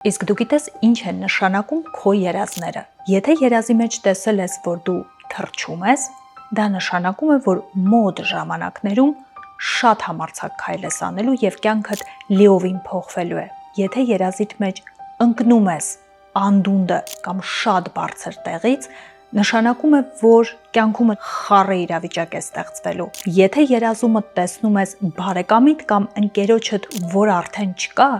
Իսկ դու գիտես ինչ են նշանակում քո երազները։ Եթե երազի մեջ տեսել ես, որ դու թռչում ես, դա նշանակում է, որ մոտ ժամանակներում շատ համարձակ քայլ ես անելու եւ կյանքդ լիովին փոխվելու է։ Եթե երազիդ մեջ ընկնում ես անդունդը կամ շատ բարձր տեղից, նշանակում է, որ կյանքում խառը իրավիճակ է ստեղծվելու։ Եթե երազումդ տեսնում ես բարեկամիդ կամ ընկերոջդ, որ արդեն չկա,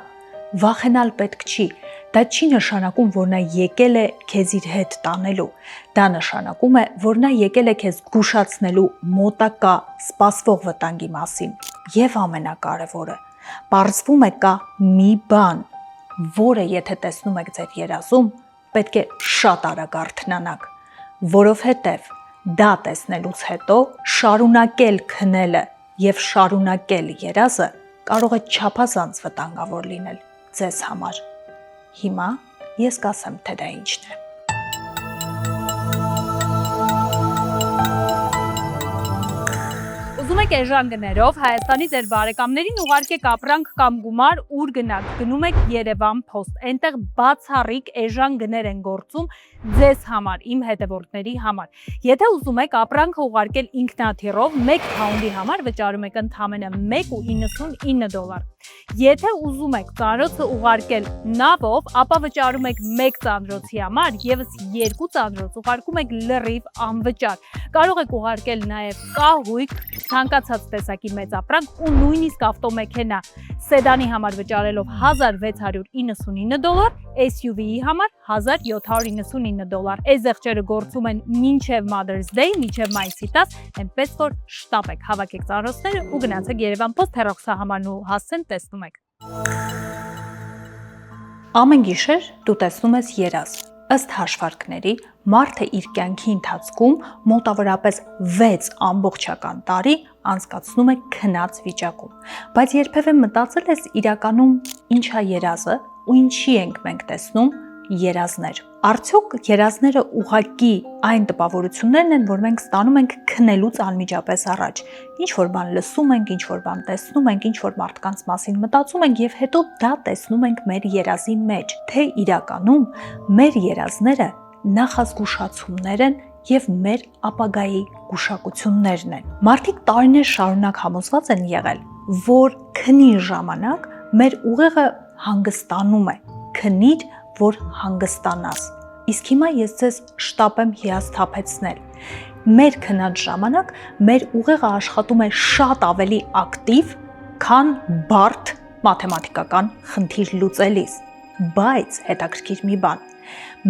վախենալ պետք չի, դա չի նշանակում, որ նա եկել է քեզ իր հետ տանելու, դա նշանակում է, որ նա եկել է քեզ զգուշացնելու մոտակա սպասվող վտանգի մասին։ Եվ ամենակարևորը, պարզվում է կա մի բան, որը եթե տեսնում եք ձեր երազում, պետք է շատ արագ արթնանաք, որովհետև դա տեսնելուց հետո շարունակել քնելը եւ շարունակել երազը կարող է չափազանց վտանգավոր լինել ձեզ համար։ Հիմա ես կասեմ, թե դա ինչն է։ Ուզում եք էժան Հայաստանի ձեր բարեկամներին ուղարկեք ապրանք կամ գումար, ուր գնաք, գնում եք Երևան Post, այնտեղ բացառիկ էժան գներ են գործում ձեզ համար, իմ հետևորդների համար։ Եթե ուզում եք ապրանքը ուղարկել ինքնաթիռով, 1 փաունդի համար վճարում եք ընդամենը $1.99։ Եթե ուզում եք ծանրոցը ուղարկել նավով, ապա վճարում եք 1 ծանրոցի համար, եւս 2 ծանրոց ուղարկում եք լրիվ անվճար։ Կարող եք ուղարկել նաև կահույք, ցանկացած տեսակի մեծ ապրանք ու նույնիսկ ավտոմեքենա սեդանի համար վճարելով $1699, SUV-ի համար $1799։ Այս զեղչերը գործում են մինչև Mother's Day, մինչև մայիսի 10, այնպես որ շտապեք, հավաքեք ծանրոցները ու գնացեք Երևան Post հեռախոսահամարն ու հասցեն տեսնում եք։ Ամեն գիշեր դու տեսնում ես երազ։ Ըստ հաշվարկների, մարդը իր կյանքի ընթացքում մոտավորապես 6 ամբողջական տարի անցկացնում է քնած վիճակում։ Բայց երբևէ մտածել ես իրականում ինչ է երազը ու ինչի ենք մենք տեսնում երազներ։ Արդյոք երազները ուղղակի այն տպավորություններն են, որ մենք ստանում ենք քնելուց անմիջապես առաջ։ Ինչ որ բան լսում ենք, ինչ որ բան տեսնում ենք, ինչ որ մարդկանց մասին մտածում ենք եւ հետո դա տեսնում ենք մեր երազի մեջ, թե իրականում մեր երազները նախազգուշացումներ են եւ մեր ապագայի գուշակություններն են։ Մարդիկ տարիներ շարունակ համոզված են եղել, որ քնի ժամանակ մեր ուղեղը հանգստանում է։ Քնիր, որ հանգստանաս։ Իսկ հիմա ես ձեզ շտապեմ հիասթափեցնել։ Մեր քնած ժամանակ մեր ուղեղը աշխատում է շատ ավելի ակտիվ, քան բարդ մաթեմատիկական խնդիր լուծելիս։ Բայց հետաքրքիր մի բան,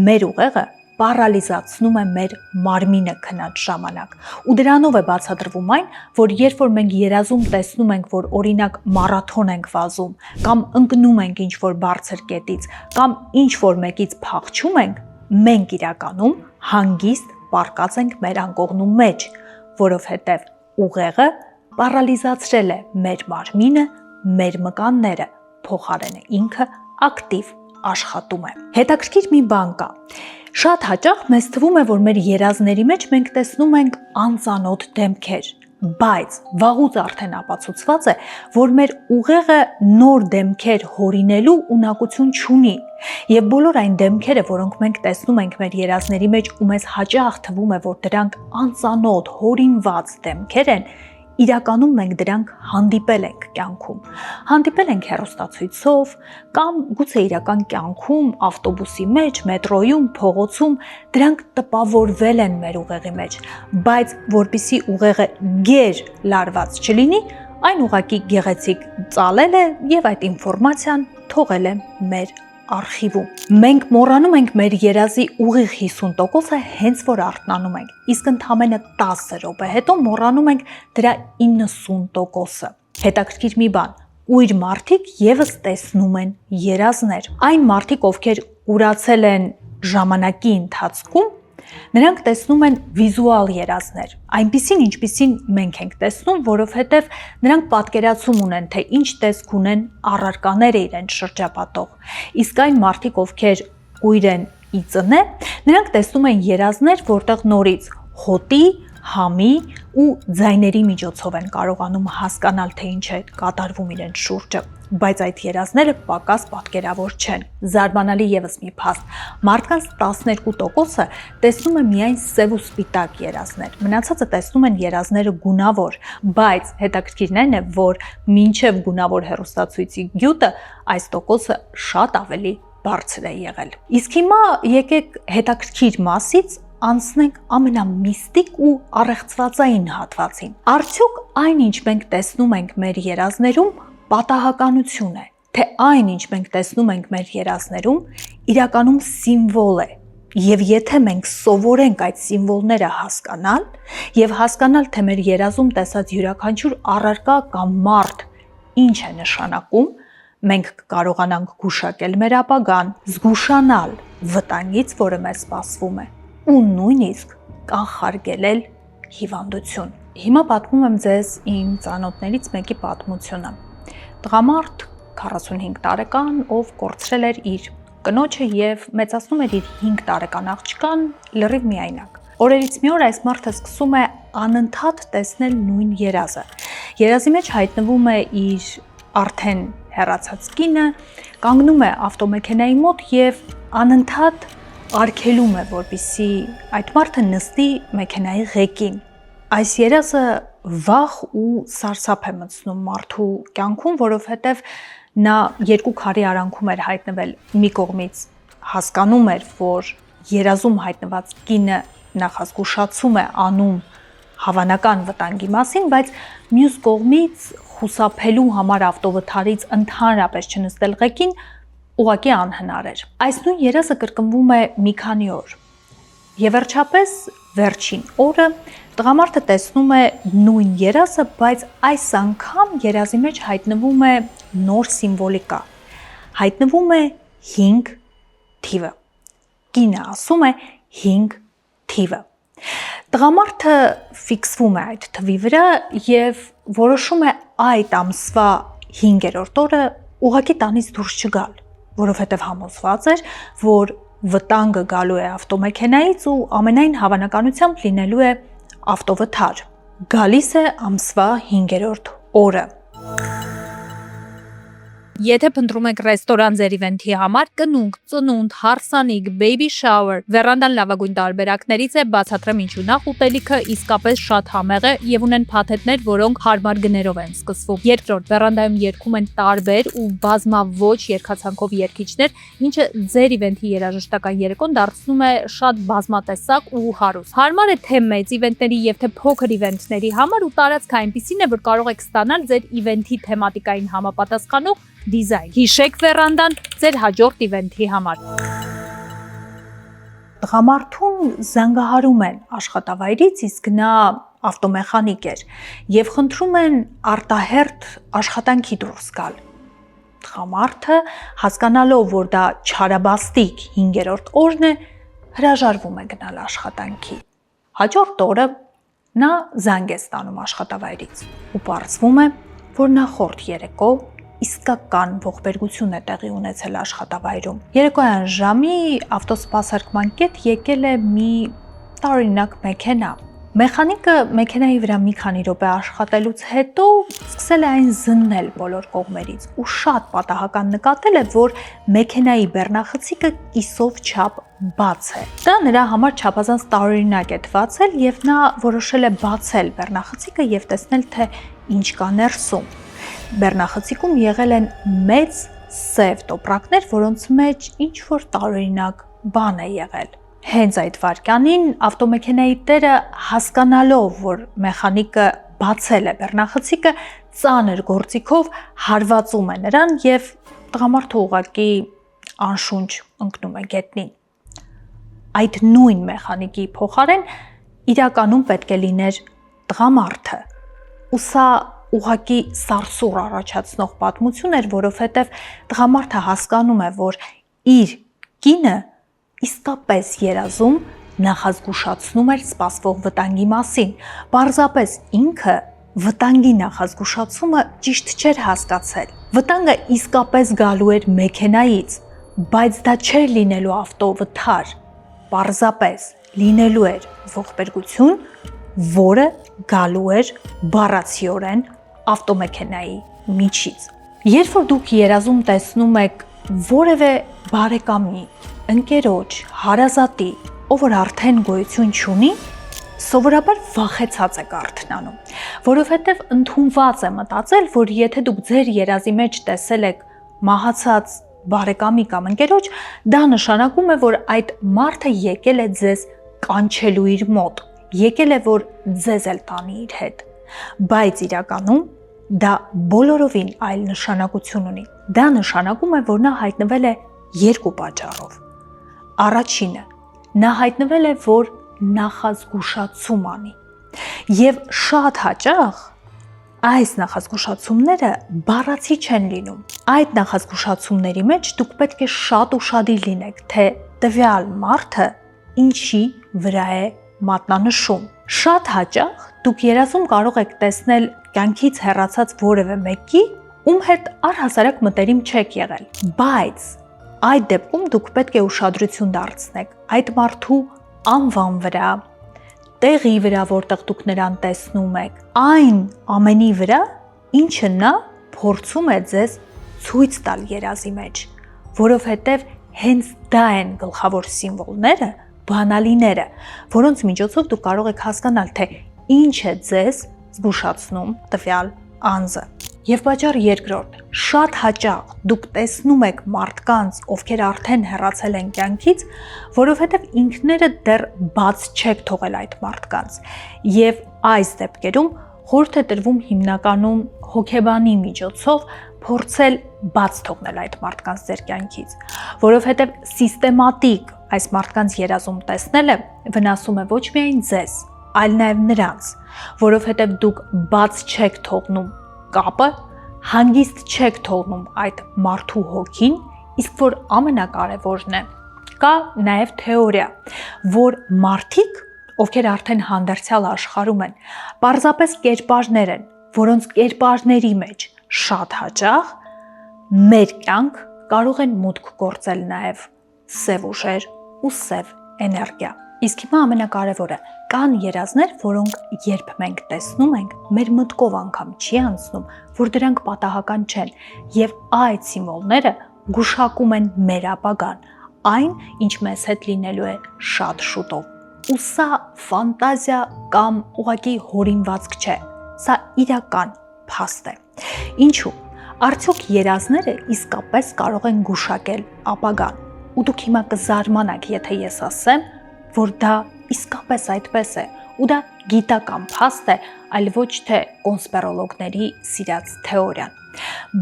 մեր ուղեղը պարալիզացնում է մեր մարմինը քնած ժամանակ։ Ու դրանով է բացատրվում այն, որ երբ որ մենք երազում տեսնում ենք, որ օրինակ մարաթոն ենք վազում, կամ ընկնում ենք ինչ-որ բարձր կետից, կամ ինչ-որ մեկից փախչում ենք, մենք իրականում հանգիստ պառկած ենք մեր անկողնու մեջ, որովհետև ուղեղը պարալիզացրել է մեր մարմինը, մեր մկանները, փոխարենը ինքը ակտիվ աշխատում է։ Հետաքրքիր մի բան կա։ Շատ հաճախ մեզ թվում է, որ մեր երազների մեջ մենք տեսնում ենք անծանոթ դեմքեր, բայց վաղուց արդեն ապացուցված է, որ մեր ուղեղը նոր դեմքեր հորինելու ունակություն չունի, եւ բոլոր այն դեմքերը, որոնք մենք տեսնում ենք մեր երազների մեջ ու մեզ հաճախ թվում է, որ դրանք անծանոթ, հորինված դեմքեր են, իրականում մենք դրանք հանդիպել ենք կյանքում։ Հանդիպել ենք հեռուստացույցով կամ գուցե իրական կյանքում, ավտոբուսի մեջ, մետրոյում, փողոցում, դրանք տպավորվել են մեր ուղեղի մեջ, բայց որպեսզի ուղեղը գեր լարված չլինի, այն ուղղակի գեղեցիկ ծալել է եւ այդ ինֆորմացիան թողել է մեր արխիվում։ Մենք մոռանում ենք մեր երազի ուղիղ 50%-ը հենց որ արթնանում ենք, իսկ ընդամենը 10 րոպե հետո մոռանում ենք դրա 90%-ը։ Հետաքրքիր մի բան, ույր մարդիկ եւս տեսնում են երազներ։ Այն մարդիկ, ովքեր կուրացել են ժամանակի ընթացքում, նրանք տեսնում են վիզուալ երազներ, այնպիսին, ինչպիսին մենք ենք տեսնում, որովհետև նրանք պատկերացում ունեն, թե ինչ տեսք ունեն առարկաները իրենց շրջապատող։ Իսկ այն մարդիկ, ովքեր կույր են ի ծնե, նրանք տեսնում են երազներ, որտեղ նորից հոտի, համի ու ձայների միջոցով են կարողանում հասկանալ, թե ինչ է կատարվում իրենց շուրջը, բայց այդ երազները պակաս պատկերավոր չեն։ Զարմանալի եւս մի փաստ՝ մարդկանց 12%-ը տեսնում է միայն սև ու սպիտակ երազներ, մնացածը տեսնում են երազները գունավոր, բայց հետաքրքիրն այն է, որ մինչև գունավոր հեռուստացույցի գյուտը այս տոկոսը շատ ավելի բարձր է եղել։ Իսկ հիմա եկեք հետաքրքիր մասից անցնենք ամենամիստիկ ու առեղծվածային հատվածին։ Արդյոք այն, ինչ մենք տեսնում ենք մեր երազներում, պատահականություն է, թե այն, ինչ մենք տեսնում ենք մեր երազներում, իրականում սիմվոլ է։ Եվ եթե մենք սովորենք այդ սիմվոլները հասկանալ եւ հասկանալ, թե մեր երազում տեսած յուրաքանչյուր առարկա կամ մարդ ինչ է նշանակում, մենք կկարողանանք գուշակել մեր ապագան, զգուշանալ վտանգից, որը մեզ սպասվում է, ու նույնիսկ կանխարգելել հիվանդություն։ Հիմա պատմում եմ ձեզ իմ ծանոթներից մեկի պատմությունը։ Տղամարդ 45 տարեկան, ով կորցրել էր իր կնոջը եւ մեծացնում էր իր 5 տարեկան աղջկան լրիվ միայնակ։ Օրերից մի օր այս մարդը սկսում է անընդհատ տեսնել նույն երազը։ Երազի մեջ հայտնվում է իր արդեն հեռացած կինը, կանգնում է ավտոմեքենայի մոտ եւ անընդհատ արգելում է, որպեսզի այդ մարդը նստի մեքենայի ղեկին։ Այս երազը վախ ու սարսափ է մտցնում մարդու կյանքում, որովհետև նա երկու քարի արանքում էր հայտնվել։ Մի կողմից հասկանում էր, որ երազում հայտնված կինը նախազգուշացում է անում հավանական վտանգի մասին, բայց մյուս կողմից խուսափելու համար ավտովթարից ընդհանրապես չնստել ղեկին ուղղակի անհնար էր։ Այս նույն երազը կրկնվում է մի քանի օր։ Եվ վերջապես վերջին օրը տղամարդը տեսնում է նույն երազը, բայց այս անգամ երազի մեջ հայտնվում է նոր սիմվոլիկա։ Հայտնվում է 5 թիվը։ Կինը ասում է 5 թիվը։ Տղամարդը ֆիքսվում է այդ թվի վրա եւ որոշում է այդ ամսվա 5-րդ օրը ուղղակի տանից դուրս չգալ, որովհետեւ համոզված էր, որ վտանգը գալու է ավտոմեքենայից ու ամենայն հավանականությամբ լինելու է ավտովթար։ Գալիս է ամսվա 5-րդ օրը։ Եթե փնտրում եք ռեստորան ձեր իվենթի համար, կնունկ, ծնունդ, հարսանիք, baby shower, վերանդան լավագույն տարբերակներից է, բացատրեմ ինչու։ Նախ ուտելիքը իսկապես շատ համեղ է եւ ունեն փաթեթներ, որոնք հարմար գներով են սկսվում։ Երկրորդ, վերանդայում երգում են տարբեր ու բազմաոճ երգացանկով երգիչներ, ինչը ձեր իվենթի երաժշտական երեկոն դարձնում է շատ բազմատեսակ ու հարուստ։ Հարմար է թե մեծ իվենթների եւ թե փոքր իվենթների համար ու տարածքը այնպիսին է, որ կարող եք ստանալ ձեր իվենթի թեմատիկային համապատասխանող դիզայն։ Հիշեք վերանդան ձեր հաջորդ իվենթի համար։ Տղամարդուն զանգահարում են աշխատավայրից, իսկ նա ավտոմեխանիկ էր եւ խնդրում են արտահերթ աշխատանքի դուրս գալ։ Տղամարդը, հասկանալով, որ դա չարաբաստիկ 5-րդ օրն է, հրաժարվում է գնալ աշխատանքի։ Հաջորդ օրը նա զանգ է ստանում աշխատավայրից ու պարզվում է, որ նախորդ երեկո իսկական ողբերգություն է տեղի ունեցել աշխատավայրում։ Երեկոյան ժամի ավտոսպասարկման կետ եկել է մի տարօրինակ մեքենա։ Մեխանիկը մեքենայի վրա մի քանի րոպե աշխատելուց հետո սկսել է այն զննել բոլոր կողմերից ու շատ պատահական նկատել է, որ մեքենայի բեռնախցիկը կիսով չափ բաց է։ Դա նրա համար չափազանց տարօրինակ է թվացել եւ նա որոշել է բացել բեռնախցիկը եւ տեսնել, թե ինչ կա ներսում։ Բեռնախցիկում եղել են մեծ սև տոպրակներ, որոնց մեջ ինչ-որ տարօրինակ բան է եղել։ Հենց այդ վայրկյանին ավտոմեքենայի տերը, հասկանալով, որ մեխանիկը բացել է բեռնախցիկը, ծանր գործիքով հարվածում է նրան եւ տղամարդը ուղղակի անշունչ ընկնում է գետնին։ Այդ նույն մեխանիկի փոխարեն իրականում պետք է լիներ տղամարդը։ Ու սա ուղղակի սարսուռ առաջացնող պատմություն էր, որովհետև տղամարդը հասկանում է, որ իր կինը իսկապես երազում նախազգուշացնում էր սպասվող վտանգի մասին։ Պարզապես ինքը վտանգի նախազգուշացումը ճիշտ չէր հասկացել։ Վտանգը իսկապես գալու էր մեքենայից, բայց դա չէր լինելու ավտովթար։ Պարզապես լինելու էր ողբերգություն, որը գալու էր բառացիորեն ավտոմեքենայի միջից։ Երբ որ դուք երազում տեսնում եք որևէ բարեկամի, ընկերոջ, հարազատի, ով որ արդեն գոյություն չունի, սովորաբար վախեցած եք արթնանում, որովհետև ընդունված է մտածել, որ եթե դուք ձեր երազի մեջ տեսել եք մահացած բարեկամի կամ ընկերոջ, դա նշանակում է, որ այդ մարդը եկել է ձեզ կանչելու իր մոտ, եկել է, որ ձեզ էլ տանի իր հետ։ Բայց իրականում դա բոլորովին այլ նշանակություն ունի։ Դա նշանակում է, որ նա հայտնվել է երկու պատճառով։ Առաջինը, նա հայտնվել է, որ նախազգուշացում անի։ Եվ շատ հաճախ այս նախազգուշացումները բառացի չեն լինում։ Այդ նախազգուշացումների մեջ դուք պետք է շատ ուշադիր լինեք, թե տվյալ մարդը ինչի վրա է մատնանշում։ Շատ հաճախ դուք երազում կարող եք տեսնել կյանքից հեռացած որևէ մեկի, ում հետ առհասարակ մտերիմ չեք եղել, բայց այդ դեպքում դուք պետք է ուշադրություն դարձնեք այդ մարդու անվան վրա, տեղի վրա, որտեղ դուք նրան տեսնում եք, այն ամենի վրա, ինչը նա փորձում է ձեզ ցույց տալ երազի մեջ, որովհետև հենց դա են գլխավոր սիմվոլները, բանալիները, որոնց միջոցով դուք կարող եք հասկանալ, թե ինչ է ձեզ զգուշացնում տվյալ անձը։ Եվ պատճառ երկրորդ, շատ հաճախ դուք տեսնում եք մարդկանց, ովքեր արդեն հեռացել են կյանքից, որովհետև ինքները դեռ բաց չեք թողել այդ մարդկանց։ Եվ այս դեպքերում խորհուրդ է տրվում հիմնականում հոգեբանի միջոցով փորձել բաց թողնել այդ մարդկանց ձեր կյանքից, որովհետև սիստեմատիկ այս մարդկանց երազում տեսնելը վնասում է ոչ միայն ձեզ, այլ նաև նրանց, որովհետև դուք բաց չեք թողնում կապը, հանգիստ չեք թողնում այդ մարդու հոգին, իսկ որ ամենակարևորն է, կա նաև թեորիա, որ մարդիկ, ովքեր արդեն հանդերձյալ աշխարհում են, պարզապես կերպարներ են, որոնց կերպարների մեջ շատ հաճախ մեր կյանք կարող են մուտք գործել նաև սև ուժեր ու սև էներգիա։ Իսկ հիմա ամենակարևորը, կան երազներ, որոնք երբ մենք տեսնում ենք, մեր մտքով անգամ չի անցնում, որ դրանք պատահական չեն, եւ այդ սիմվոլները գուշակում են մեր ապագան, այն, ինչ մեզ հետ լինելու է շատ շուտով։ Ու սա ֆանտազիա կամ ուղղակի հորինվածք չէ, սա իրական փաստ է։ Ինչու՞։ Արդյոք երազները իսկապես կարող են գուշակել ապագան։ Ու դուք հիմա կզարմանաք, եթե ես ասեմ, որ դա իսկապես այդպես է, ու դա գիտական փաստ է, այլ ոչ թե կոնսպիրոլոգների սիրած թեորիան։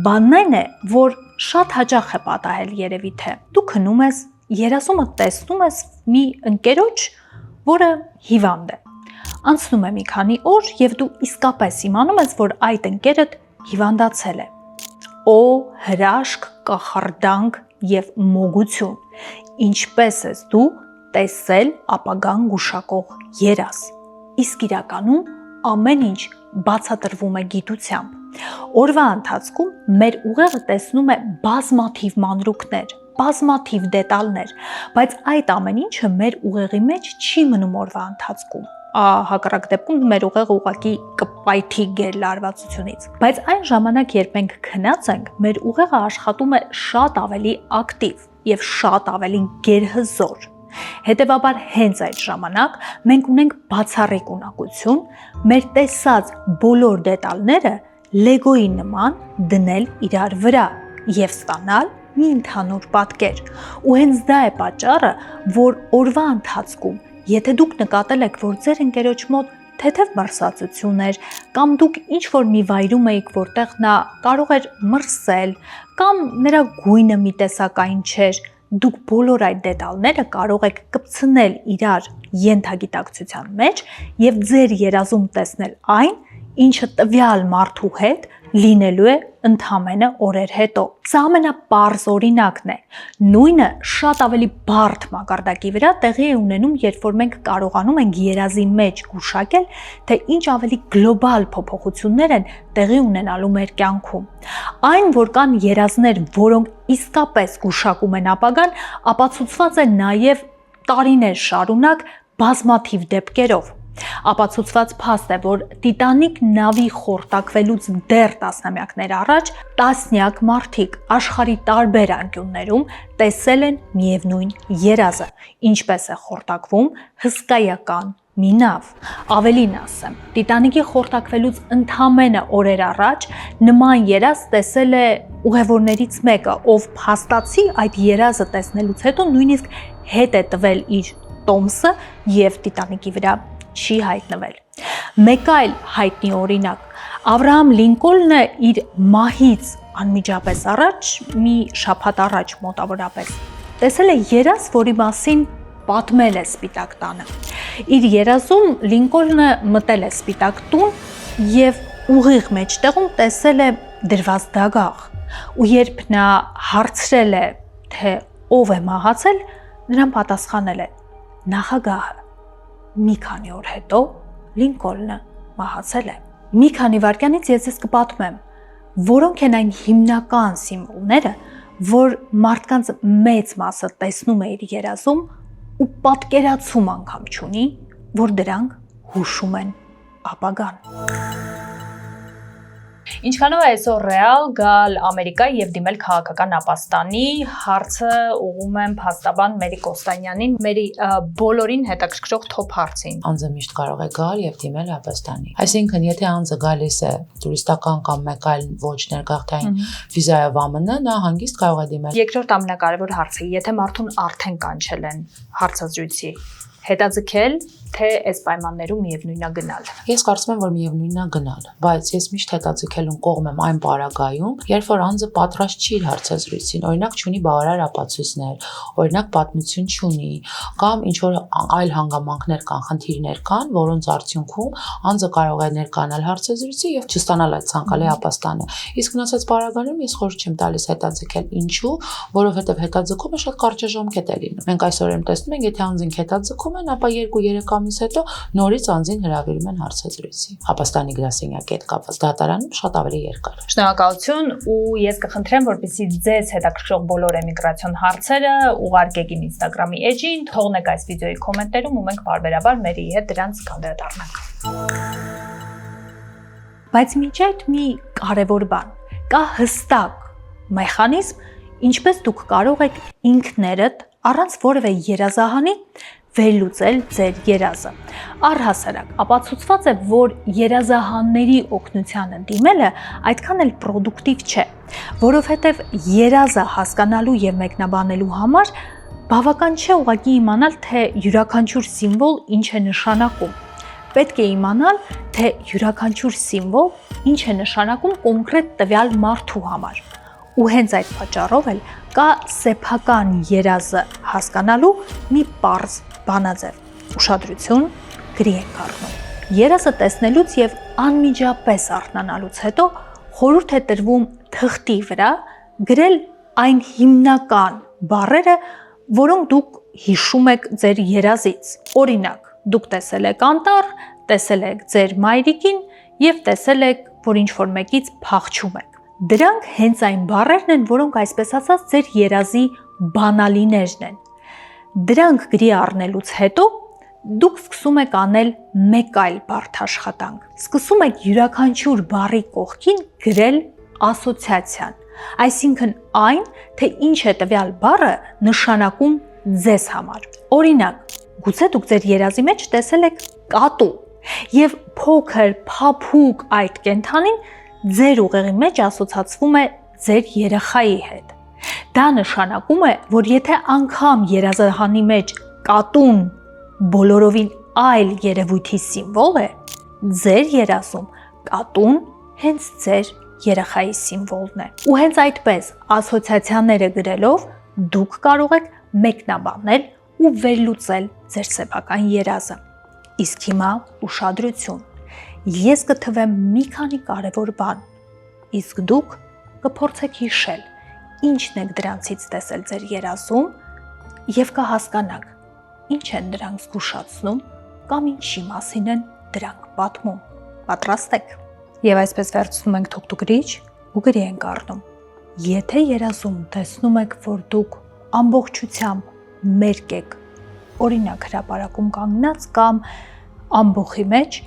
Բանն այն է, որ շատ հաճախ է պատահել երևի թե դու քնում ես, երազումը տեսնում ես մի ընկերոջ, որը հիվանդ է։ Անցնում է մի քանի օր եւ դու իսկապես իմանում ես, որ այդ ընկերդ հիվանդացել է։ Օ հրաշք, կախարդանք եւ մոգություն։ Ինչպես ես դու տեսել ապագան գուշակող երազ։ Իսկ իրականում ամեն ինչ բացատրվում է գիտությամբ։ Օրվա ընթացքում մեր ուղեղը տեսնում է բազմաթիվ մանրուքներ, բազմաթիվ դետալներ, բայց այդ ամեն ինչը մեր ուղեղի մեջ չի մնում օրվա ընթացքում։ Հակառակ դեպքում մեր ուղեղը ուղղակի կպայթի գերլարվածությունից։ Բայց այն ժամանակ, երբ մենք քնած ենք, մեր ուղեղը աշխատում է շատ ավելի ակտիվ եւ շատ ավելի գերհզոր։ Հետևաբար հենց այդ ժամանակ մենք ունենք բացառիկ ունակություն մեր տեսած բոլոր դետալները լեգոյի նման դնել իրար վրա եւ ստանալ մի ընդհանուր պատկեր։ Ու հենց դա է պատճառը, որ օրվա ընթացքում, եթե դուք նկատել եք, որ ձեր ընկերոջ մոտ թեթև մրսածություն էր, կամ դուք ինչ-որ մի վայրում էիք, որտեղ նա կարող էր մրսել, կամ նրա գույնը մի տեսակային չէր, դուք բոլոր այդ դետալները կարող եք կպցնել իրար ենթագիտակցության մեջ եւ ձեր երազում տեսնել այն, ինչը տվյալ մարդու հետ լինելու է ընդամենը օրեր հետո։ Սա ամենապարզ օրինակն է։ Նույնը շատ ավելի բարդ մակարդակի վրա տեղի է ունենում, երբ որ մենք կարողանում ենք երազի մեջ գուշակել, թե ինչ ավելի գլոբալ փոփոխություններ են տեղի ունենալու մեր կյանքում։ Այն, որ կան երազներ, որոնք իսկապես գուշակում են ապագան, ապացուցված է նաև տարիներ շարունակ բազմաթիվ դեպքերով։ Ապացուցված փաստ է, որ Տիտանիկ նավի խորտակվելուց դեռ տասնամյակներ առաջ տասնյակ մարդիկ աշխարհի տարբեր անկյուններում տեսել են միևնույն երազը, ինչպես է խորտակվում հսկայական մի նավ։ Ավելին ասեմ, Տիտանիկի խորտակվելուց ընդամենը օրեր առաջ նման երազ տեսել է ուղևորներից մեկը, ով փաստացի այդ երազը տեսնելուց հետո նույնիսկ հետ է տվել իր տոմսը եւ Տիտանիկի վրա չի հայտնվել։ Մեկ այլ հայտնի օրինակ, Աբրահամ Լինկոլնը իր մահից անմիջապես առաջ, մի շաբաթ առաջ մոտավորապես, տեսել է երազ, որի մասին պատմել է Սպիտակ տանը։ Իր երազում Լինկոլնը մտել է Սպիտակ տուն եւ ուղիղ մեջտեղում տեսել է դրված դագաղ, ու երբ նա հարցրել է, թե ով է մահացել, նրան պատասխանել է նախագահը։ Մի քանի օր հետո Լինկոլնը մահացել է։ Մի քանի վայրկյանից ես ձեզ կպատմեմ, որոնք են այն հիմնական սիմվոլները, որ մարդկանց մեծ մասը տեսնում է իր երազում ու պատկերացում անգամ չունի, որ դրանք հուշում են ապագան։ Ինչքանով է այսօր ռեալ գալ Ամերիկա եւ դիմել քաղաքական ապաստանի, հարցը ուղղում եմ փաստաբան Մերի Կոստանյանին, Մերի բոլորին հետաքրքրող թոփ հարցին։ Անձը միշտ կարող է գալ եւ դիմել ապաստանի։ Այսինքն, եթե անձը գալիս է տուրիստական կամ մեկ այլ ոչ ներգաղթային վիզայով ԱՄՆ, նա հանգիստ կարող է դիմել։ Երկրորդ ամենակարևոր հարցը, եթե մարդուն արդեն կանչել են հարցազրույցի, հետաձգել, թե այս պայմաններում միևնույնն է գնալ։ Ես կարծում եմ, որ միևնույնն է գնալ, բայց ես միշտ հետաձգելուն կողմ եմ այն պարագայում, երբ որ անձը պատրաստ չի իր հարցազրույցին, օրինակ չունի բավարար ապացույցներ, օրինակ պատմություն չունի, կամ ինչ որ այլ հանգամանքներ կան, խնդիրներ կան, որոնց արդյունքում անձը կարող է ներկայանալ հարցազրույցի եւ չստանալ այդ ցանկալի ապաստանը։ Իսկ մնացած պարագայում ես խորհուրդ չեմ տալիս հետաձգել, ինչու, որովհետեւ հետաձգումը շատ կարճաժամկետ է լինում։ Մենք այսօր եմ տեսնում ենք, եթե անձին հետաձգում են, ապա 2-3 ամիս հետո նորից անձին հրավիրում են հարցազրույցի։ Ապաստանի գրասենյակի հետ կապված դատարանում շատ ավելի երկար։ Շնորհակալություն, ու ես կխնդրեմ, որպեսզի ձեզ հետաքրքրող բոլոր էմիգրացիոն հարցերը ուղարկեք իմ Instagram-ի էջին, թողնեք այս վիդեոյի կոմենտներում ու մենք բարբերաբար Մերիի հետ դրանց կանդրադառնանք։ Բայց միջ այդ մի կարևոր բան, կա հստակ մեխանիզմ, ինչպես դուք կարող եք ինքներդ առանց որևէ երազահանի վերլուծել ձեր երազը։ Առհասարակ, ապացուցված է, որ երազահանների օգնությանը դիմելը այդքան էլ պրոդուկտիվ չէ, որովհետև երազը հասկանալու եւ մեկնաբանելու համար բավական չէ ուղղակի իմանալ, թե յուրաքանչյուր սիմվոլ ինչ է նշանակում։ Պետք է իմանալ, թե յուրաքանչյուր սիմվոլ ինչ է նշանակում կոնկրետ տվյալ մարդու համար։ Ու հենց այդ պատճառով էլ կա սեփական երազը հասկանալու մի պարզ բանաձև։ Ուշադրություն, գրի ենք առնում։ Երազը տեսնելուց եւ անմիջապես արթնանալուց հետո խորհուրդ է տրվում թղթի վրա գրել այն հիմնական բառերը, որոնք դուք հիշում եք ձեր երազից։ Օրինակ, դուք տեսել եք անտառ, տեսել եք ձեր մայրիկին եւ տեսել եք, որ ինչ-որ մեկից փախչում եք։ Դրանք հենց այն բառերն են, որոնք այսպես ասած ձեր երազի բանալիներն են։ Դրանք գրի առնելուց հետո դուք սկսում եք անել մեկ այլ բարդ աշխատանք։ Սկսում եք յուրաքանչյուր բառի կողքին գրել ասոցիացիան, այսինքն այն, թե ինչ է տվյալ բառը նշանակում ձեզ համար։ Օրինակ, գուցե դուք ձեր երազի մեջ տեսել եք կատու եւ փոքր, փափուկ այդ կենդանին ձեր ուղեղի մեջ ասոցացվում է ձեր երեխայի հետ։ Դա նշանակում է, որ եթե անգամ երազահանի մեջ կատուն բոլորովին այլ երևույթի սիմվոլ է, ձեր երազում կատուն հենց ձեր երեխայի սիմվոլն է։ Ու հենց այդպես ասոցիացիաները գրելով դուք կարող եք մեկնաբանել ու վերլուծել ձեր սեփական երազը։ Իսկ հիմա ուշադրություն։ Ես կթվեմ մի քանի կարևոր բան, իսկ դուք կփորձեք հիշել, ինչն եք դրանցից տեսել ձեր երազում եւ կհասկանաք, ինչ են դրանք զգուշացնում կամ ինչի մասին են դրանք պատմում։ Պատրաստ եք։ Եվ այսպես վերցնում ենք թոքտուկրիչ ու գրի ենք առնում։ Եթե երազում տեսնում եք, որ դուք ամբողջությամբ մերկ եք, օրինակ հրապարակում կանգնած կամ ամբողջի մեջ,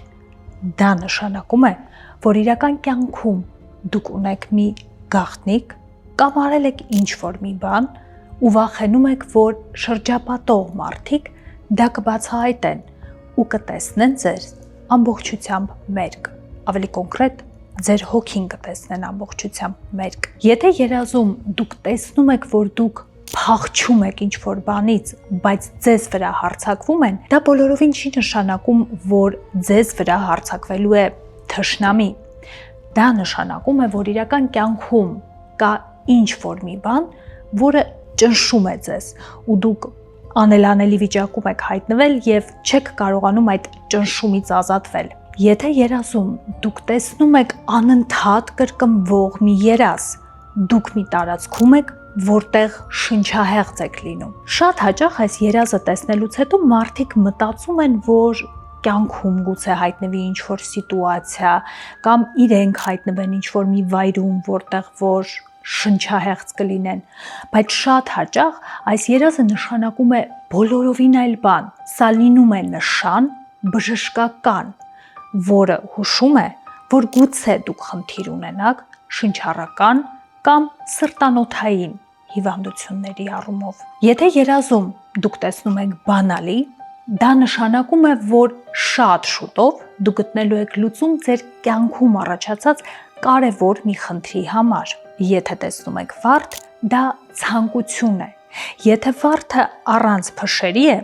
դա նշանակում է, որ իրական կյանքում դուք ունեք մի գաղտնիք կամ արել եք ինչ-որ մի բան ու վախենում եք, որ շրջապատող մարդիկ դա կբացահայտեն ու կտեսնեն ձեր ամբողջությամբ մերկ, ավելի կոնկրետ ձեր հոգին կտեսնեն ամբողջությամբ մերկ։ Եթե երազում դուք տեսնում եք, որ դուք փախչում եք ինչ-որ բանից, բայց ձեզ վրա հարձակվում են, դա բոլորովին չի նշանակում, որ ձեզ վրա հարձակվելու է թշնամի։ Դա նշանակում է, որ իրական կյանքում կա ինչ-որ մի բան, որը ճնշում է ձեզ, ու դուք անելանելի վիճակում եք հայտնվել եւ չեք կարողանում այդ ճնշումից ազատվել։ Եթե երազում դուք տեսնում եք անընդհատ կրկնվող մի երազ, դուք մի տարածքում եք, որտեղ շնչահեղձ եք լինում։ Շատ հաճախ այս երազը տեսնելուց հետո մարդիկ մտածում են, որ կյանքում գուցե հայտնվի ինչ-որ սիտուացիա կամ իրենք հայտնվեն ինչ-որ մի վայրում, որտեղ որ շնչահեղձ կլինեն, բայց շատ հաճախ այս երազը նշանակում է բոլորովին այլ բան։ Սա լինում է նշան բժշկական, որը հուշում է, որ գուցե դուք խնդիր ունենաք շնչառական կամ սրտանոթային հիվանդությունների առումով։ Եթե երազում դուք տեսնում եք բանալի, դա նշանակում է, որ շատ շուտով դուք գտնելու եք լուծում ձեր կյանքում առաջացած կարևոր մի խնդրի համար։ Եթե տեսնում եք վարդ, դա ցանկություն է։ Եթե վարդը առանց փշերի է,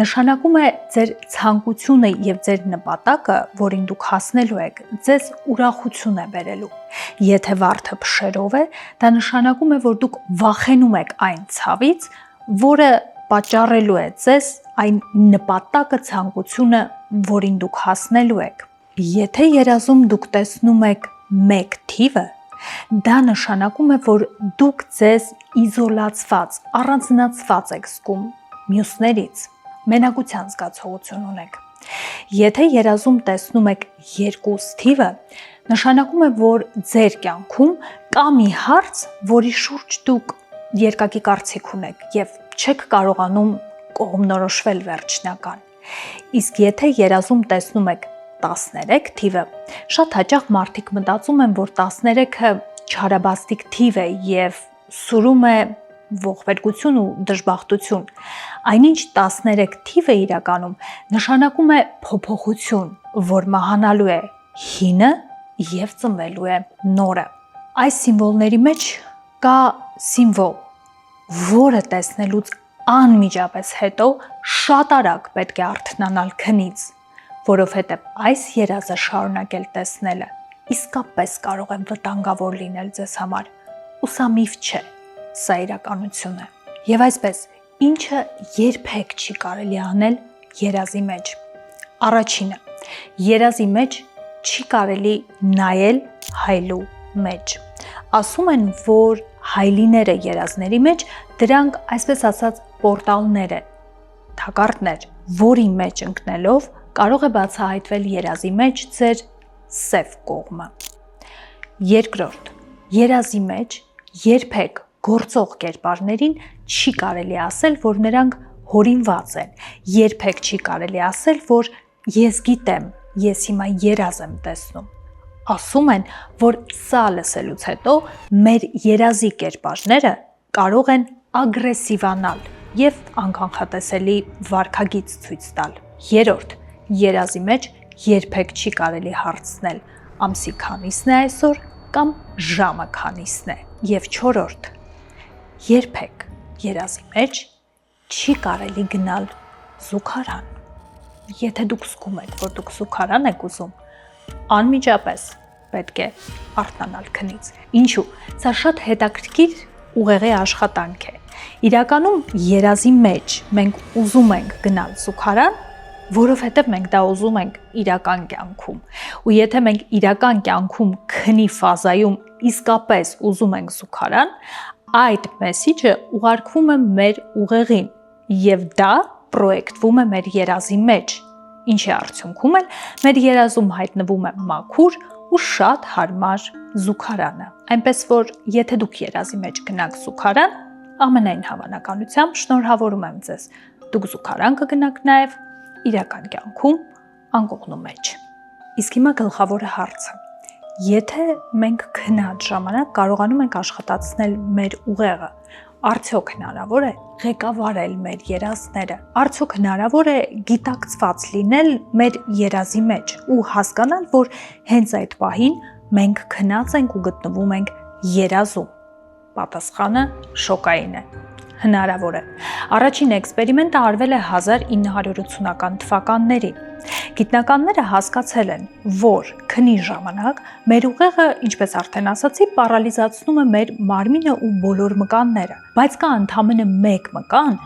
նշանակում է ձեր ցանկությունը եւ ձեր նպատակը, որին դուք հասնելու եք, ձեզ ուրախություն է բերելու։ Եթե վարդը փշերով է, դա նշանակում է, որ դուք վախենում եք այն ցավից, որը պատճառելու է ձեզ այն նպատակը, ցանկությունը, որին դուք հասնելու եք։ Եթե երազում դուք տեսնում եք 1 թիվը, դա նշանակում է, որ դուք ձեզ իզոլացված, առանձնացված եք զգում մյուսներից, մենակության զգացողություն ունեք։ Եթե երազում տեսնում եք 2 թիվը, նշանակում է, որ ձեր կյանքում կա մի հարց, որի շուրջ դուք երկակի կարծիք ունեք եւ չեք կարողանում կողմնորոշվել վերջնական։ Իսկ եթե երազում տեսնում եք 13 թիվը, շատ հաճախ մարդիկ մտածում են, որ 13-ը չարաբաստիկ թիվ է եւ սուրում է ողբերգություն ու դժբախտություն։ Այնինչ 13 թիվը իրականում նշանակում է փոփոխություն, որ մահանալու է հինը եւ ծնվելու է նորը։ Այս սիմվոլների մեջ կա սիմվոլ, որը տեսնելուց անմիջապես հետո շատ արագ պետք է արթնանալ քնից, որովհետև այս երազը շարունակել տեսնելը իսկապես կարող է վտանգավոր լինել ձեզ համար, ու սա միֆ չէ, սա իրականություն է։ Եվ այսպես, ինչը երբեք չի կարելի անել երազի մեջ։ Առաջինը, երազի մեջ չի կարելի նայել հայլու մեջ։ Ասում են, որ հայլիները երազների մեջ դրանք այսպես ասած պորտալներ են, թակարդներ, որի մեջ ընկնելով կարող է բացահայտվել երազի մեջ ձեր սև կողմը։ Երկրորդ, երազի մեջ երբեք գործող կերպարներին չի կարելի ասել, որ նրանք հորինված են, երբեք չի կարելի ասել, որ ես գիտեմ, ես հիմա երազ եմ տեսնում։ Ասում են, որ սա լսելուց հետո մեր երազի կերպարները կարող են ագրեսիվանալ եւ անկանխատեսելի վարքագիծ ցույց տալ։ Երրորդ, երազի մեջ երբեք չի կարելի հարցնել ամսի քանիսն է այսօր կամ ժամը քանիսն է։ Եվ չորրորդ, երբեք երազի մեջ չի կարելի գնալ զուգարան։ Եթե դուք զգում եք, որ դուք զուգարան եք ուզում, անմիջապես պետք է արթնանալ քնից։ Ինչու՞։ Սա շատ հետաքրքիր ուղեղի աշխատանք է։ Իրականում երազի մեջ մենք ուզում ենք գնալ զուգարան, որովհետև մենք դա ուզում ենք իրական կյանքում։ Ու եթե մենք իրական կյանքում քնի ֆազայում իսկապես ուզում ենք զուգարան, այդ մեսիջը ուղարկվում է մեր ուղեղին եւ դա պրոյեկտվում է մեր երազի մեջ, ինչի արդյունքում էլ մեր երազում հայտնվում է մաքուր ու շատ հարմար զուգարանը։ Այնպես որ եթե դուք երազի մեջ գնաք զուգարան, ամենայն հավանականությամբ շնորհավորում եմ ձեզ։ Դուք զուգարան կգնաք նաև իրական կյանքում անկողնու մեջ։ Իսկ հիմա գլխավորը հարցը։ Եթե մենք քնած ժամանակ կարողանում ենք աշխատացնել մեր ուղեղը, արդյոք հնարավոր է ղեկավարել մեր երազները, արդյոք հնարավոր է գիտակցված լինել մեր երազի մեջ ու հասկանալ, որ հենց այդ պահին մենք քնած ենք ու գտնվում ենք երազում։ Պատասխանը շոկային է։ Հնարավոր է։ Առաջին էքսպերիմենտը արվել է 1980-ական թվականներին։ Գիտնականները հասկացել են, որ քնի ժամանակ մեր ուղեղը, ինչպես արդեն ասացի, պարալիզացնում է մեր մարմինը ու բոլոր մկանները, բայց կա ընդամենը մեկ մկան,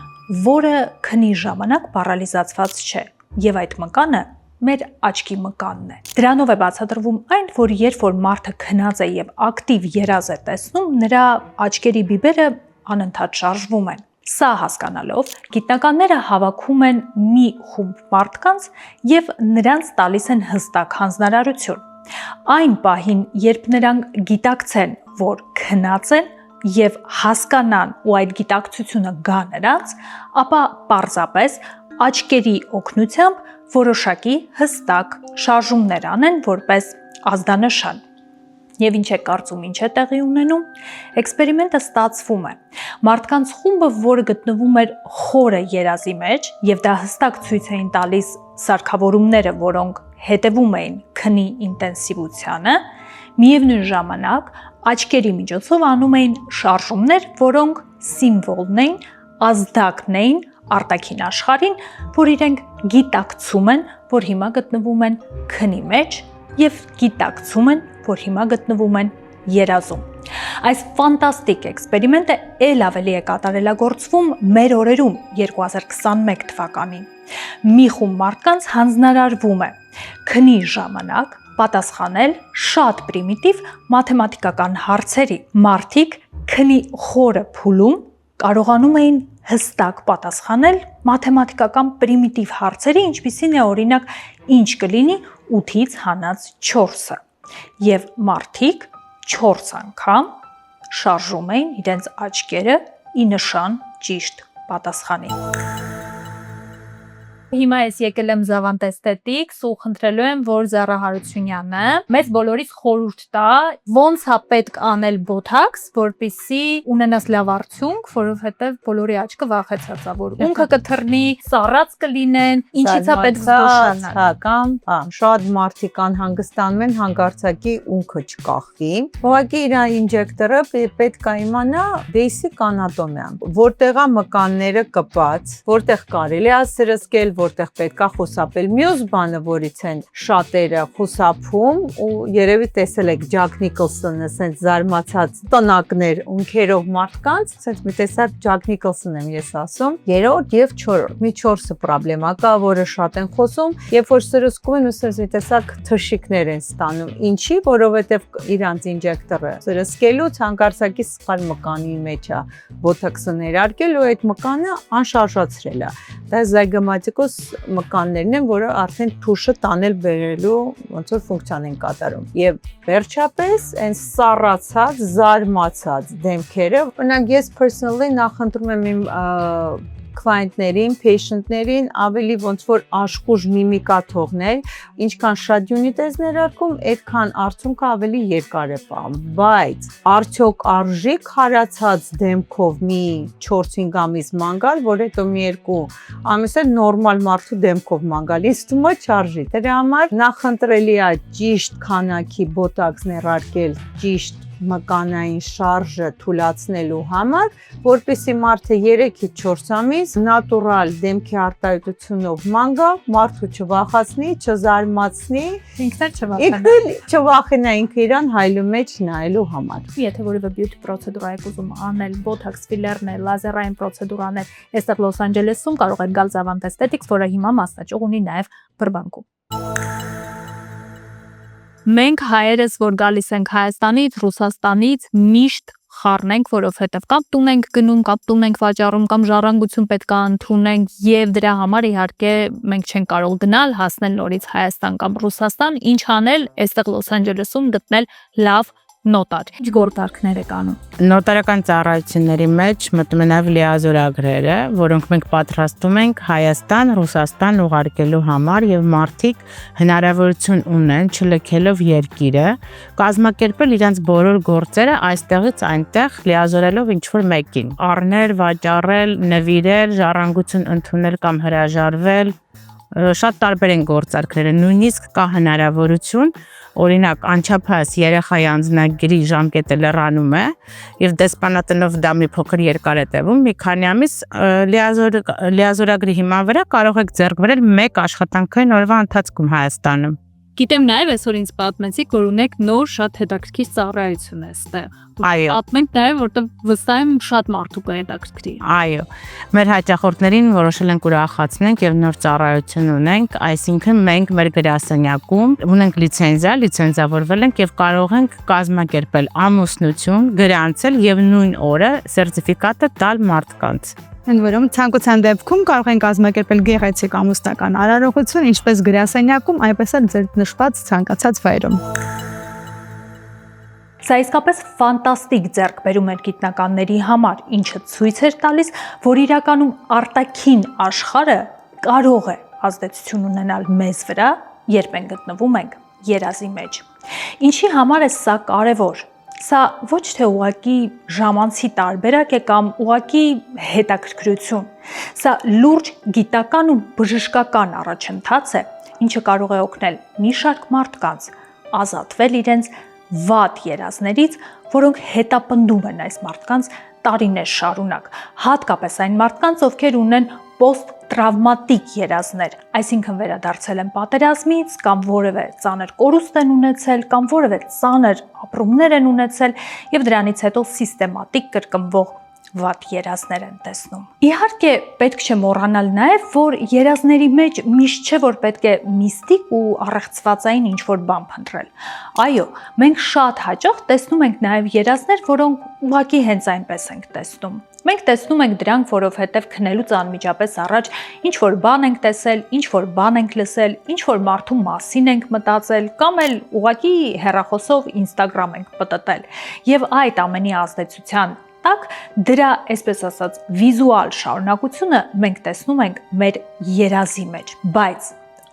որը քնի ժամանակ պարալիզացված չէ, եւ այդ մկանը մեր աչքի մկանն է։ Դրանով է բացատրվում այն, որ երբ որ մարդը քնած է եւ ակտիվ երազ է տեսնում, նրա աչքերի բիբերը անընդհատ շարժվում են։ Սա հասկանալով, գիտնականները հավաքում են մի խումբ մարդկանց եւ նրանց տալիս են հստակ հանձնարարություն։ Այն պահին, երբ նրանք գիտակցեն, որ քնած են եւ հասկանան ու այդ գիտակցությունը գա նրանց, ապա պարզապես աչքերի օգնությամբ որոշակի հստակ շարժումներ անեն որպես ազդանշան։ Եվ ինչ է կարծում, ինչ է տեղի ունենում։ Էքսպերիմենտը ստացվում է։ Մարդկանց խումբը, որը գտնվում էր խորը երազի մեջ, եւ դա հստակ ցույց էին տալիս սարքավորումները, որոնք հետևում էին քնի ինտենսիվությանը, միևնույն ժամանակ աչքերի միջոցով անում էին շարժումներ, որոնք սիմվոլն էին, ազդակն էին արտաքին աշխարհին, որ իրենք գիտակցում են, որ հիմա գտնվում են քնի մեջ եւ գիտակցում են, որ հիմա գտնվում են երազում։ Այս ֆանտաստիկ էքսպերիմենտը ել ավելի է կատարելագործվում մեր օրերում 2021 թվականին։ Մի խումբ մարդկանց հանձնարարվում է քնի ժամանակ պատասխանել շատ պրիմիտիվ մաթեմատիկական հարցերի։ Մարդիկ քնի խորը փուլում կարողանում էին հստակ պատասխանել մաթեմատիկական պրիմիտիվ հարցերի, ինչպիսին է օրինակ ինչ կլինի 8-ից հանած 4-ը։ Եվ մարդիկ 4 անգամ շարժում էին իրենց աչքերը ի նշան ճիշտ պատասխանի։ Հիմա ես եկել եմ Զավանտ Էսթետիկս ու խնդրելու եմ, որ Զարա Հարությունյանը մեզ բոլորիս խորհուրդ տա, ոնց է պետք անել բոթաքս, որպեսզի ունենաս լավ արդյունք, որովհետև բոլորի աչքը վախեցած է, որ ունքը կթռնի, սառած կլինեն, ինչից է պետք զբոսանալ։ Կամ շատ մարդիկ անհանգստանում են հանգարցակի ունքը չկախվի։ Ուղղակի իր ինջեկտորը պետք է իմանա basic անատոմիան, որտեղ է մկանները կպած, որտեղ կարելի է սրսկել, որտեղ պետք է խուսափել։ Մյուս բանը, որից են շատերը խուսափում, ու երևի տեսել եք Ջակ Նիկոլսոնը, ասենց զարմացած տնակներ ունքերով մարդկանց, ասենց մի տեսակ Ջակ Նիկոլսոնն եմ ես ասում, 3-րդ եւ 4-րդ։ Մի 4-ը պրոբլեմա կա, որը շատ են խոսում, երբ որ սրսկում են, ասենց մի տեսակ թշիկներ են ստանում։ Ինչի, որովհետեւ իրանց ինջեկտորը սրսկելուց հանկարծակի սխալ մկանի մեջ է բոթոքսը ներարկել ու այդ մկանը անշարժացրել է։ Դա զայգոմատիկոս մկաններն են, որը արդեն թուշը տանել բերելու ոնց որ ֆունկցիան են կատարում։ Եվ վերջապես այն սառացած, զարմացած դեմքերը, օրինակ ես personally նախընտրում եմ իմ client-ներին, patient-ներին ավելի ոնց որ աշխուժ միմիկա թողնել, ինչքան շատ unit-ես ներարկում, այդքան արդյունքը ավելի երկար է պահում, բայց արդյոք արժի քարացած դեմքով մի 4-5 ամիս ման գալ, որ հետո մի 2 ամիս էլ նորմալ մարդու դեմքով ման գալ, ինձ թվում է չարժի։ Դրա համար նախընտրելի է ճիշտ քանակի բոտոքս ներարկել, ճիշտ մկանային շարժը թույլատնելու համար, որպեսզի մարդը 3-ից 4 ամիս նատուրալ դեմքի արտահայտությունով ման գա, մարդու չվախացնի, չզարմացնի, ինքն չվախենա ինքը իրան հայլու մեջ նայելու համար։ Եթե որևէ beauty պրոցեդուրա եք ուզում անել, botox ֆիլերներ, լազերային պրոցեդուր անել, այստեղ Լոս Անջելեսում կարող եք գալ Զավանտ Էսթետիկս, որը հիմա մասնաճյուղ ունի նաև Բրբանկում։ Մենք հայերս, որ գալիս ենք Հայաստանից, Ռուսաստանից, միշտ խառնենք, որովհետև կամ տուն ենք գնում, կամ տուն ենք վաճառում, կամ ժառանգություն պետք է ընդունենք, եւ դրա համար իհարկե մենք չենք կարող գնալ, հասնել նորից Հայաստան կամ Ռուսաստան, ինչ անել, այստեղ Լոս Անջելեսում գտնել լավ նոտար։ Ինչ գործարքներ եք անում։ Նոտարական ծառայությունների մեջ մտնում են նաև լիազորագրերը, որոնք մենք պատրաստում ենք Հայաստան, Ռուսաստան ուղարկելու համար եւ մարդիկ հնարավորություն ունեն չլքելով երկիրը, կազմակերպել իրենց բոլոր գործերը այստեղից այնտեղ լիազորելով ինչ-որ մեկին։ Առնել, վաճառել, նվիրել, ժառանգություն ընդունել կամ հրաժարվել, շատ տարբեր են գործարքները, նույնիսկ կա հնարավորություն, օրինակ անչափահաս երեխայի անձնագրի ժամկետը լրանում է եւ դեսպանատնով դա մի փոքր երկար է տևում, մի քանի ամիս լիազորագրի հիման վրա կարող եք ձեռք բերել 1 աշխատանքային օրվա ընթացքում Հայաստանում։ Գիտեմ նաև այսօր ինձ պատմեցիք, որ ունեք նոր շատ հետաքրքիր ծառայություն այստեղ։ Այո։ Պատմենք նաև, որտեղ վստահ եմ շատ մարդու կհետաքրքրի։ Այո, մեր հաճախորդներին որոշել ենք ուրախացնենք եւ նոր ծառայություն ունենք, այսինքն մենք մեր գրասենյակում ունենք լիցենզավորվել ենք եւ կարող ենք կազմակերպել ամուսնություն, գրանցել եւ նույն օրը սերտիֆիկատը տալ մարդկանց։ Ընդ որում ցանկության դեպքում կարող են կազմակերպել գեղեցիկ ամուսնական արարողություն, ինչպես գրասենյակում, այնպես էլ ձեր նշված ցանկացած վայրում։ Սա իսկապես ֆանտաստիկ ձեռքբերում էր գիտնականների համար, ինչը ցույց էր տալիս, որ իրականում արտաքին աշխարհը կարող է ազդեցություն ունենալ մեզ վրա, երբ մենք գտնվում ենք երազի մեջ։ Ինչի համար է սա կարևոր։ Սա ոչ թե ուղղակի ժամանցի տարբերակ է կամ ուղղակի հետաքրքրություն։ Սա լուրջ գիտական ու բժշկական առաջընթաց է, ինչը կարող է օգնել մի շարք մարդկանց ազատվել իրենց վատ երազներից, որոնք հետապնդում են այս մարդկանց տարիներ շարունակ, հատկապես այն մարդկանց, ովքեր ունեն պոստ-տրավմատիկ երազներ, այսինքն վերադարձել են պատերազմից կամ որևէ ծանր կորուստ են ունեցել կամ որևէ ծանր ապրումներ են ունեցել եւ դրանից հետո սիստեմատիկ կրկնվող վատ երազներ են տեսնում։ Իհարկե, պետք չէ մոռանալ նաև, որ երազների մեջ միշտ չէ, որ պետք է միստիկ ու առեղծվածային ինչ-որ բան փնտրել։ Այո, մենք շատ հաճախ տեսնում ենք նաև երազներ, որոնք ուղղակի հենց այնպես ենք տեսնում։ Մենք տեսնում ենք դրանք, որովհետև քնելուց անմիջապես առաջ ինչ-որ բան ենք տեսել, ինչ-որ բան ենք լսել, ինչ-որ մարդու մասին ենք մտածել, կամ էլ ուղղակի հեռախոսով Instagram ենք պտտել։ Եվ այդ ամենի ազդեցության տակ դրա, այսպես ասած, վիզուալ շարունակությունը մենք տեսնում ենք մեր երազի մեջ, բայց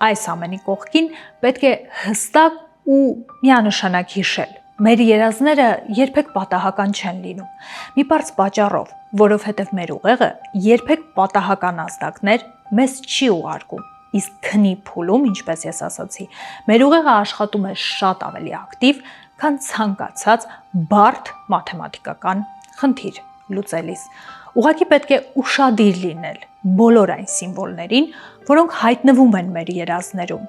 այս ամենի կողքին պետք է հստակ ու միանշանակ հիշել. մեր երազները երբեք պատահական չեն լինում։ Մի բարձ պատճառով, որովհետև մեր ուղեղը երբեք պատահական ազդակներ մեզ չի ուղարկում։ Իսկ քնի փուլում, ինչպես ես ասացի, մեր ուղեղը աշխատում է շատ ավելի ակտիվ, քան ցանկացած բարդ մաթեմատիկական խնդիր լուծելիս։ Ուղղակի պետք է ուշադիր լինել բոլոր այն սիմվոլներին, որոնք հայտնվում են մեր երազներում,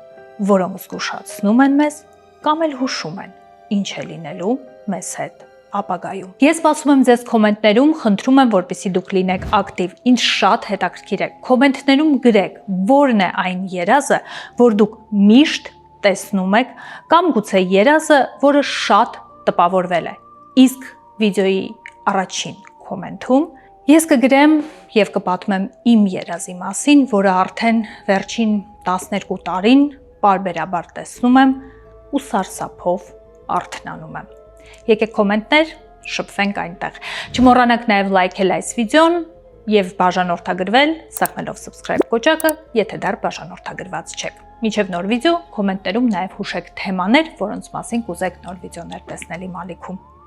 որոնք զգուշացնում են մեզ կամ էլ հուշում են, ինչ է լինելու մեզ հետ ապագայում։ Ես սպասում եմ ձեզ կոմենտներում, խնդրում եմ, որպեսզի դուք լինեք ակտիվ։ Ինձ շատ հետաքրքիր է։ Կոմենտներում գրեք, որն է այն երազը, որ դուք միշտ տեսնում եք, կամ գուցե երազը, որը շատ տպավորվել է։ Իսկ վիդեոյի առաջին կոմենտում ես կգրեմ եւ կպատմեմ իմ երազի մասին, որը արդեն վերջին 12 տարին պարբերաբար տեսնում եմ ու սարսափով արթնանում եմ։ Եկեք կոմենտներ, շփվենք այնտեղ։ Չմոռանաք նաեւ լայքել այս վիդեոն եւ բաժանորդագրվել, սեղմելով subscribe կոճակը, եթե դեռ բաժանորդագրված չեք։ Մինչև նոր վիդեո, կոմենտներում նաեւ հուշեք թեմաներ, որոնց մասին կուզեք նոր վիդեոներ տեսնել իմ ալիքում։